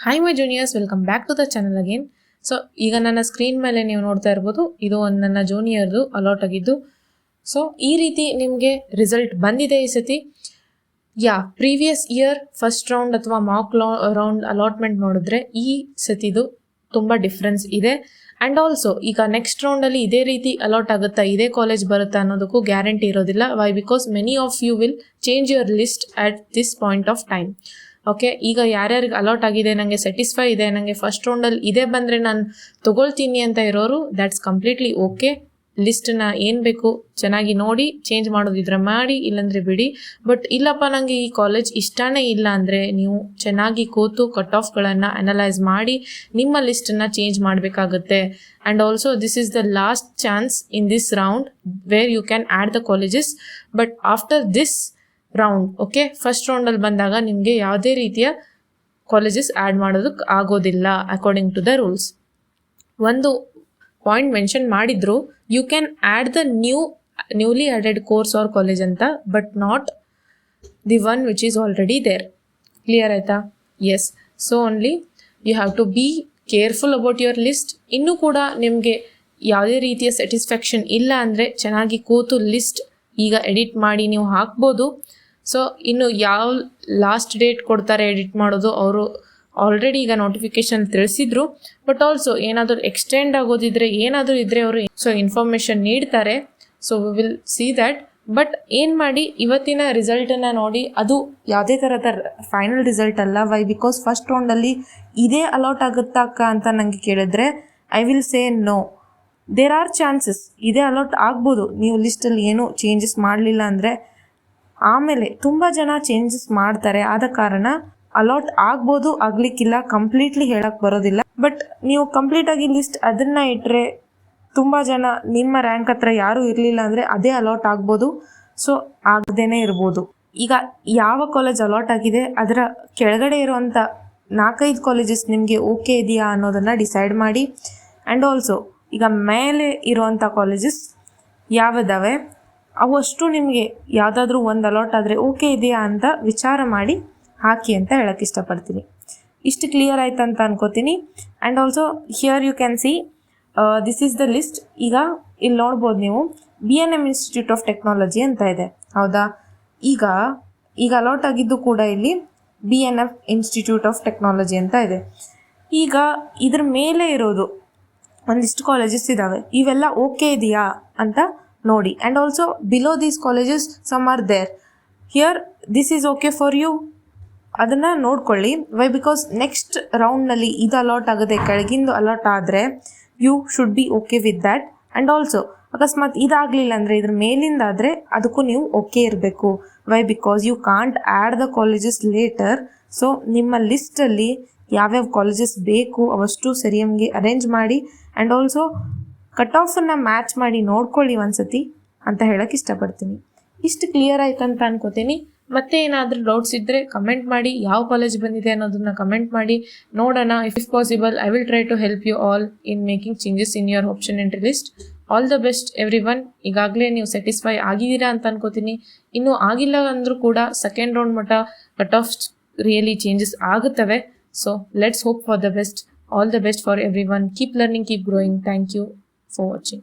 Hi my juniors, welcome back to the channel again. So ಈಗ ನನ್ನ screen ಮೇಲೆ ನೀವು ನೋಡ್ತಾ ಇರ್ಬೋದು, ಇದು ಒಂದು ನನ್ನ ಜೂನಿಯರ್ದು ಅಲಾಟ್ ಆಗಿದ್ದು. ಸೊ ಈ ರೀತಿ ನಿಮಗೆ ರಿಸಲ್ಟ್ ಬಂದಿದೆ ಈ ಸತಿ. ಪ್ರೀವಿಯಸ್ ಇಯರ್ ಫಸ್ಟ್ ರೌಂಡ್ ಅಥವಾ ಮಾಕ್ ರೌಂಡ್ ಅಲಾಟ್ಮೆಂಟ್ ನೋಡಿದ್ರೆ ಈ ಸತಿದು ತುಂಬ ಡಿಫ್ರೆನ್ಸ್ ಇದೆ. ಆ್ಯಂಡ್ ಆಲ್ಸೋ ಈಗ ನೆಕ್ಸ್ಟ್ ರೌಂಡಲ್ಲಿ ಇದೇ ರೀತಿ ಅಲಾಟ್ ಆಗುತ್ತಾ, ಇದೇ ಕಾಲೇಜ್ ಬರುತ್ತಾ ಅನ್ನೋದಕ್ಕೂ ಗ್ಯಾರಂಟಿ ಇರೋದಿಲ್ಲ. Why? Because many of you will change your list at this point of time. Okay, ಈಗ ಯಾರ್ಯಾರಿಗೆ ಅಲಾಟ್ ಆಗಿದೆ, ನನಗೆ ಸ್ಯಾಟಿಸ್ಫೈ ಇದೆ, ನನಗೆ ಫಸ್ಟ್ ರೌಂಡಲ್ಲಿ ಇದೇ ಬಂದರೆ ನಾನು ತೊಗೊಳ್ತೀನಿ ಅಂತ ಇರೋರು, ದ್ಯಾಟ್ಸ್ ಕಂಪ್ಲೀಟ್ಲಿ ಓಕೆ. ಲಿಸ್ಟನ್ನ ಏನು ಬೇಕು ಚೆನ್ನಾಗಿ ನೋಡಿ ಚೇಂಜ್ ಮಾಡೋದಿದ್ರೆ ಮಾಡಿ, ಇಲ್ಲಾಂದರೆ ಬಿಡಿ. ಬಟ್ ಇಲ್ಲಪ್ಪ ನನಗೆ ಈ ಕಾಲೇಜ್ ಇಷ್ಟನೇ ಇಲ್ಲ ಅಂದರೆ ನೀವು ಚೆನ್ನಾಗಿ ಕೂತು ಕಟ್ ಆಫ್ಗಳನ್ನು ಅನಲೈಸ್ ಮಾಡಿ ನಿಮ್ಮ ಲಿಸ್ಟನ್ನು ಚೇಂಜ್ ಮಾಡಬೇಕಾಗುತ್ತೆ. And also this is the last chance in this round where you can add the colleges. But after this round, okay, first ರೌಂಡಲ್ಲಿ ಬಂದಾಗ ನಿಮಗೆ ಯಾವುದೇ ರೀತಿಯ ಕಾಲೇಜಸ್ ಆ್ಯಡ್ ಮಾಡೋದಕ್ಕೆ ಆಗೋದಿಲ್ಲ ಅಕಾರ್ಡಿಂಗ್ ಟು ದ ರೂಲ್ಸ್. ಒಂದು ಪಾಯಿಂಟ್ ಮೆನ್ಷನ್ ಮಾಡಿದ್ರು, you can add the newly added course or college ಅಂತ, but not the one which is already there. Clear ಆಯಿತಾ? Yes. So only you have to be careful about your list. ಇನ್ನೂ ಕೂಡ ನಿಮಗೆ ಯಾವುದೇ ರೀತಿಯ satisfaction ಇಲ್ಲ ಅಂದರೆ ಚೆನ್ನಾಗಿ ಕೂತು ಲಿಸ್ಟ್ ಈಗ ಎಡಿಟ್ ಮಾಡಿ ನೀವು ಹಾಕ್ಬೋದು. ಸೊ ಇನ್ನು ಯಾವ ಲಾಸ್ಟ್ ಡೇಟ್ ಕೊಡ್ತಾರೆ ಎಡಿಟ್ ಮಾಡೋದು, ಅವರು ಆಲ್ರೆಡಿ ಈಗ ನೋಟಿಫಿಕೇಶನ್ ತಿಳಿಸಿದ್ರು. ಬಟ್ ಆಲ್ಸೋ ಏನಾದರೂ ಎಕ್ಸ್ಟೆಂಡ್ ಆಗೋದಿದ್ರೆ ಏನಾದರೂ ಇದ್ದರೆ ಅವರು ಇನ್ಫಾರ್ಮೇಷನ್ ನೀಡ್ತಾರೆ. So we will see that. But ಏನು ಮಾಡಿ, ಇವತ್ತಿನ ರಿಸಲ್ಟನ್ನು ನೋಡಿ, ಅದು ಯಾವುದೇ ಥರದ ಫೈನಲ್ ರಿಸಲ್ಟ್ ಅಲ್ಲ. ವೈ? ಬಿಕಾಸ್ ಫಸ್ಟ್ ರೌಂಡಲ್ಲಿ ಇದೇ ಅಲಾಟ್ ಆಗುತ್ತಾ ಅಕ್ಕ ಅಂತ ನನಗೆ ಕೇಳಿದ್ರೆ I will say no. There are chances ಇದೇ ಅಲಾಟ್ ಆಗ್ಬೋದು, ನೀವು ಲಿಸ್ಟಲ್ಲಿ ಏನೂ ಚೇಂಜಸ್ ಮಾಡಲಿಲ್ಲ ಅಂದರೆ. ಆಮೇಲೆ ತುಂಬ ಜನ ಚೇಂಜಸ್ ಮಾಡ್ತಾರೆ, ಆದ ಕಾರಣ ಅಲಾಟ್ ಆಗ್ಬೋದು, ಆಗಲಿಕ್ಕಿಲ್ಲ, ಕಂಪ್ಲೀಟ್ಲಿ ಹೇಳಕ್ಕೆ ಬರೋದಿಲ್ಲ. ಬಟ್ ನೀವು ಕಂಪ್ಲೀಟಾಗಿ ಲಿಸ್ಟ್ ಅದನ್ನು ಇಟ್ಟರೆ ತುಂಬ ಜನ ನಿಮ್ಮ ರ್ಯಾಂಕ್ ಹತ್ರ ಯಾರೂ ಇರಲಿಲ್ಲ ಅಂದರೆ ಅದೇ ಅಲಾಟ್ ಆಗ್ಬೋದು. ಸೊ ಆಗದೇ ಇರ್ಬೋದು. ಈಗ ಯಾವ ಕಾಲೇಜ್ ಅಲಾಟ್ ಆಗಿದೆ ಅದರ ಕೆಳಗಡೆ ಇರುವಂಥ 4-5 ಕಾಲೇಜಸ್ ನಿಮಗೆ ಓಕೆ ಇದೆಯಾ ಅನ್ನೋದನ್ನು ಡಿಸೈಡ್ ಮಾಡಿ. ಆ್ಯಂಡ್ ಆಲ್ಸೋ ಈಗ ಮೇಲೆ ಇರುವಂಥ ಕಾಲೇಜಸ್ ಯಾವಿದಾವೆ ಅವಷ್ಟು ನಿಮಗೆ ಯಾವುದಾದ್ರೂ ಒಂದು ಅಲಾಟ್ ಆದರೆ ಓಕೆ ಇದೆಯಾ ಅಂತ ವಿಚಾರ ಮಾಡಿ ಹಾಕಿ ಅಂತ ಹೇಳಕ್ಕೆ ಇಷ್ಟಪಡ್ತೀನಿ. ಇಷ್ಟು ಕ್ಲಿಯರ್ ಆಯ್ತು ಅಂತ ಅನ್ಕೋತೀನಿ. And also here you can see this is the list. ಈಗ ಇಲ್ಲಿ ನೋಡ್ಬೋದು ನೀವು, BNM ಇನ್ಸ್ಟಿಟ್ಯೂಟ್ ಆಫ್ ಟೆಕ್ನಾಲಜಿ ಅಂತ ಇದೆ, ಹೌದಾ? ಈಗ ಅಲಾಟ್ ಆಗಿದ್ದು ಕೂಡ ಇಲ್ಲಿ BNF ಇನ್ಸ್ಟಿಟ್ಯೂಟ್ ಆಫ್ ಟೆಕ್ನಾಲಜಿ ಅಂತ ಇದೆ. ಈಗ ಇದ್ರ ಮೇಲೆ ಇರೋದು ಒಂದಿಷ್ಟು ಕಾಲೇಜಸ್ ಇದ್ದಾವೆ, ಇವೆಲ್ಲ ಓಕೆ ಇದೆಯಾ ಅಂತ ನೋಡಿ. And also below these colleges some are there. Here this is okay for you, ಅದನ್ನು ನೋಡ್ಕೊಳ್ಳಿ. ವೈ? ಬಿಕಾಸ್ ನೆಕ್ಸ್ಟ್ ರೌಂಡ್ನಲ್ಲಿ ಇದು ಅಲಾಟ್ ಆಗುತ್ತೆ, ಕೆಳಗಿಂದು ಅಲಾಟ್ ಆದರೆ you should be okay with that. And also ಅಕಸ್ಮಾತ್ ಇದಾಗಲಿಲ್ಲ ಅಂದರೆ ಇದ್ರ ಮೇಲಿಂದಾದರೆ ಅದಕ್ಕೂ ನೀವು ಓಕೆ ಇರಬೇಕು. Why? Because you can't add the colleges later. So ನಿಮ್ಮ ಲಿಸ್ಟಲ್ಲಿ ಯಾವ್ಯಾವ ಕಾಲೇಜಸ್ ಬೇಕು ಅವಷ್ಟು ಸರಿಯಂಗೆ ಅರೇಂಜ್ ಮಾಡಿ. ಆ್ಯಂಡ್ ಆಲ್ಸೋ ಕಟ್ ಆಫನ್ನು ಮ್ಯಾಚ್ ಮಾಡಿ ನೋಡ್ಕೊಳ್ಳಿ ಒಂದ್ಸತಿ ಅಂತ ಹೇಳಕ್ಕೆ ಇಷ್ಟಪಡ್ತೀನಿ. ಇಷ್ಟು ಕ್ಲಿಯರ್ ಆಯ್ತು ಅಂತ ಅನ್ಕೋತೀನಿ. ಮತ್ತೆ ಏನಾದರೂ ಡೌಟ್ಸ್ ಇದ್ದರೆ ಕಮೆಂಟ್ ಮಾಡಿ, ಯಾವ ಕಾಲೇಜ್ ಬಂದಿದೆ ಅನ್ನೋದನ್ನ ಕಮೆಂಟ್ ಮಾಡಿ ನೋಡೋಣ. If possible I will try to help you all in making changes in your option entry list. All the best everyone. ಈಗಾಗಲೇ ನೀವು ಸ್ಯಾಟಿಸ್ಫೈ ಆಗಿದ್ದೀರಾ ಅಂತ ಅನ್ಕೋತೀನಿ. ಇನ್ನೂ ಆಗಿಲ್ಲ ಅಂದರೂ ಕೂಡ ಸೆಕೆಂಡ್ ರೌಂಡ್ ಮಟ್ಟ ಕಟ್ ಆಫ್ ರಿಯಲಿ ಚೇಂಜಸ್ ಆಗುತ್ತವೆ. So let's hope for the best. All the best for everyone. Keep learning, keep growing. Thank you for watching.